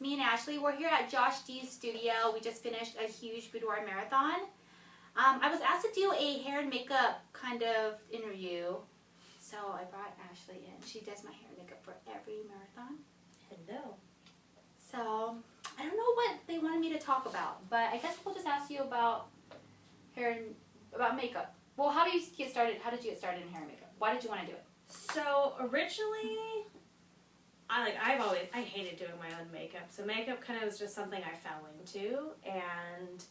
me and Ashley. We're here at Josh D's studio. We just finished a huge boudoir marathon. I was asked to do a hair and makeup kind of interview, so I brought Ashley in. She does my hair and makeup for every marathon. Hello. So I don't know what they wanted me to talk about, but I guess we'll just ask you about hair and about makeup. Well, how did you get started? How did you get started in hair and makeup? Why did you want to do it? So originally, I hated doing my own makeup. So makeup kind of was just something I fell into, and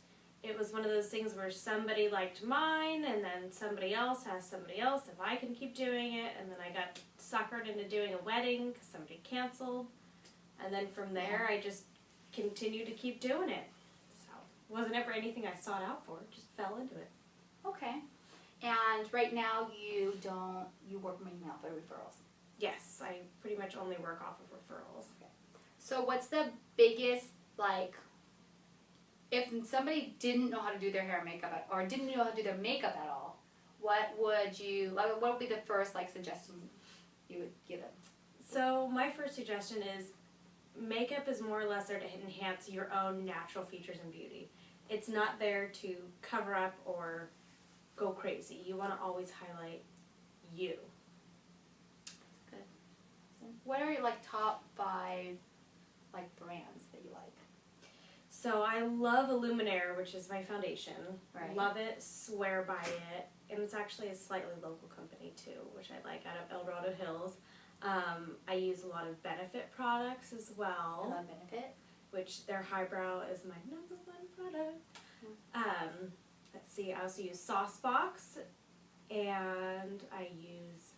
it was one of those things where somebody liked mine, and then somebody else has somebody else. If I can keep doing it, and then I got suckered into doing a wedding because somebody canceled, and then from there I just continued to keep doing it. So it wasn't ever anything I sought out for; just fell into it. Okay. And right now you work mainly off of referrals. Yes, I pretty much only work off of referrals. Okay. So what's the biggest, like, if somebody didn't know how to do their hair and makeup or didn't know how to do their makeup at all, what would be the first, like, suggestion you would give them? So my first suggestion is makeup is more or less there to enhance your own natural features and beauty. It's not there to cover up or go crazy. You want to always highlight you. Good. What are your, like, top 5, like, brands that you like? So I love Illuminaire, which is my foundation. Right. Love it, swear by it. And it's actually a slightly local company too, which I like, out of El Dorado Hills. I use a lot of Benefit products as well. I love Benefit. Which their highbrow is my #1 product. Let's see, I also use Saucebox, and I use,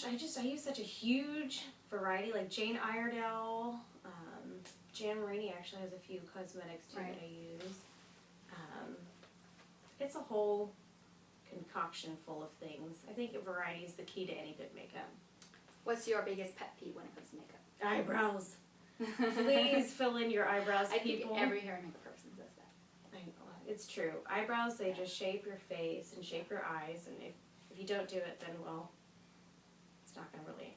I use such a huge variety, like Jane Iredale, Jan Marini actually has a few cosmetics too that I use. It's a whole concoction full of things. I think variety is the key to any good makeup. What's your biggest pet peeve when it comes to makeup? Eyebrows. Please fill in your eyebrows, people. I think every hair and makeup person does that. I know, it's true. Eyebrows, they just shape your face and shape your eyes, and if you don't do it, then, well, it's not going to really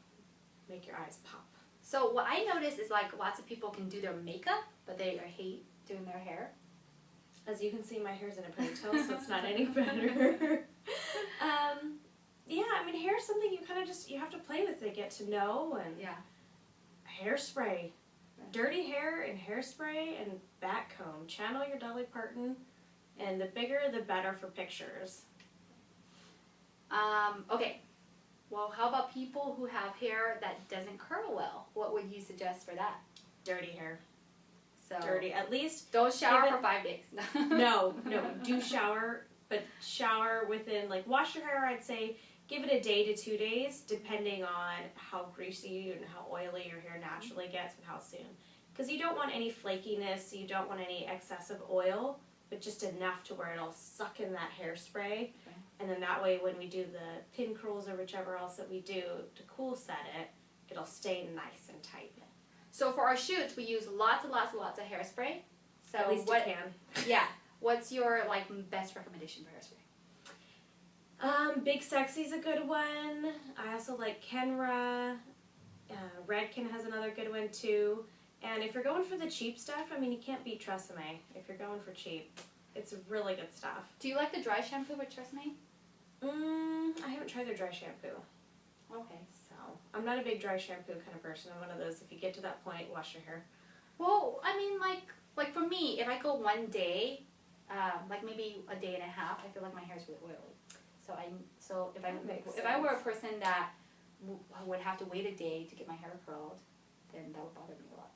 make your eyes pop. So what I notice is, like, lots of people can do their makeup, but they hate doing their hair. As you can see, my hair's in a ponytail, so it's not any better. Yeah, I mean, hair is something you kind of just, you have to play with to get to know, and hairspray. Dirty hair and hairspray and back comb. Channel your Dolly Parton, and the bigger the better for pictures. Okay. Well, how about people who have hair that doesn't curl well? What would you suggest for that? Dirty hair. So dirty. At least don't shower for 5 days. No, do shower, but shower within, like, wash your hair, I'd say give it a day to 2 days, depending on how greasy and how oily your hair naturally gets and how soon. Because you don't want any flakiness, you don't want any excessive oil, but just enough to where it'll suck in that hairspray. Okay. And then that way when we do the pin curls or whichever else that we do to cool set it, it'll stay nice and tight. So for our shoots, we use lots and lots and lots of hairspray. So at least you can. Yeah. What's your, like, best recommendation for hairspray? Big Sexy's a good one. I also like Kenra. Redken has another good one too. And if you're going for the cheap stuff, I mean, you can't beat Tresemme. If you're going for cheap, it's really good stuff. Do you like the dry shampoo with Tresemme? I haven't tried their dry shampoo. Okay. So, I'm not a big dry shampoo kind of person. I'm one of those, if you get to that point, wash your hair. Well, I mean, like for me, if I go one day, like maybe a day and a half, I feel like my hair is really oily. So if I were a person that would have to wait a day to get my hair curled, then that would bother me a lot.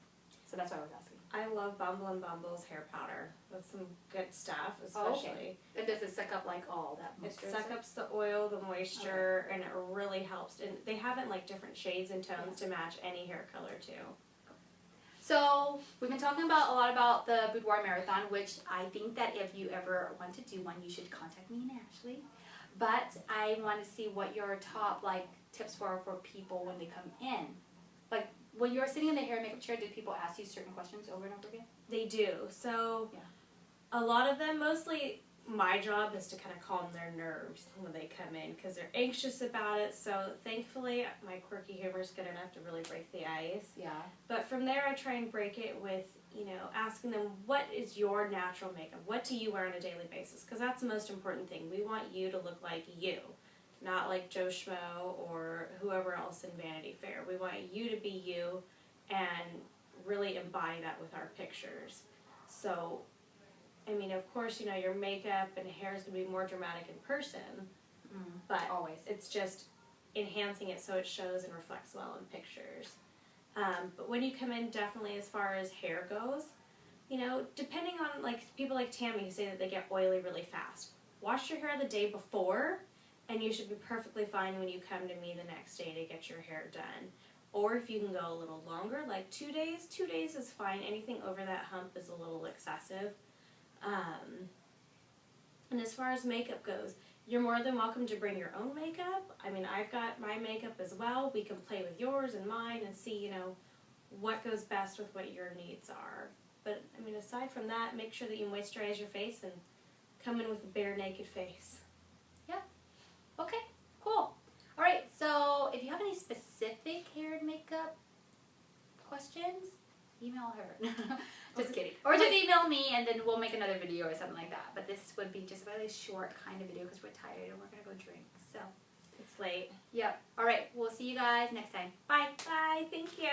So that's why I was asking. I love Bumble & Bumble's hair powder. That's some good stuff, especially. Oh, okay. And does it suck up, like, all that moisture? It sucks up the oil, the moisture, and it really helps. And they have it in, like, different shades and tones to match any hair color too. So we've been talking a lot about the boudoir marathon, which I think that if you ever want to do one, you should contact me and Ashley. But I want to see what your top, like, tips for people when they come in. Like, when you're sitting in the hair and makeup chair, did people ask you certain questions over and over again? They do. So a lot of them, mostly my job is to kind of calm their nerves when they come in because they're anxious about it. So thankfully, my quirky humor is good enough to really break the ice. Yeah. But from there, I try and break it with, you know, asking them, what is your natural makeup? What do you wear on a daily basis? Because that's the most important thing. We want you to look like you, not like Joe Schmo or whoever else in Vanity Fair. We want you to be you and really embody that with our pictures. So, I mean, of course, you know, your makeup and hair is going to be more dramatic in person, but always. it's just enhancing it so it shows and reflects well in pictures. But when you come in, definitely as far as hair goes, you know, depending on, like, people like Tammy who say that they get oily really fast. Wash your hair the day before, and you should be perfectly fine when you come to me the next day to get your hair done. Or if you can go a little longer, like 2 days, 2 days is fine. Anything over that hump is a little excessive. And as far as makeup goes, you're more than welcome to bring your own makeup. I mean, I've got my makeup as well. We can play with yours and mine and see, you know, what goes best with what your needs are. But, I mean, aside from that, make sure that you moisturize your face and come in with a bare naked face. Yeah. Okay, cool. All right, so if you have any specific hair and makeup questions, email her. Just kidding. Or just email me and then we'll make another video or something like that. But this would be just a really short kind of video because we're tired and we're going to go drink. So, It's late. yep. All right, we'll see you guys next time. Bye. Bye. Thank you.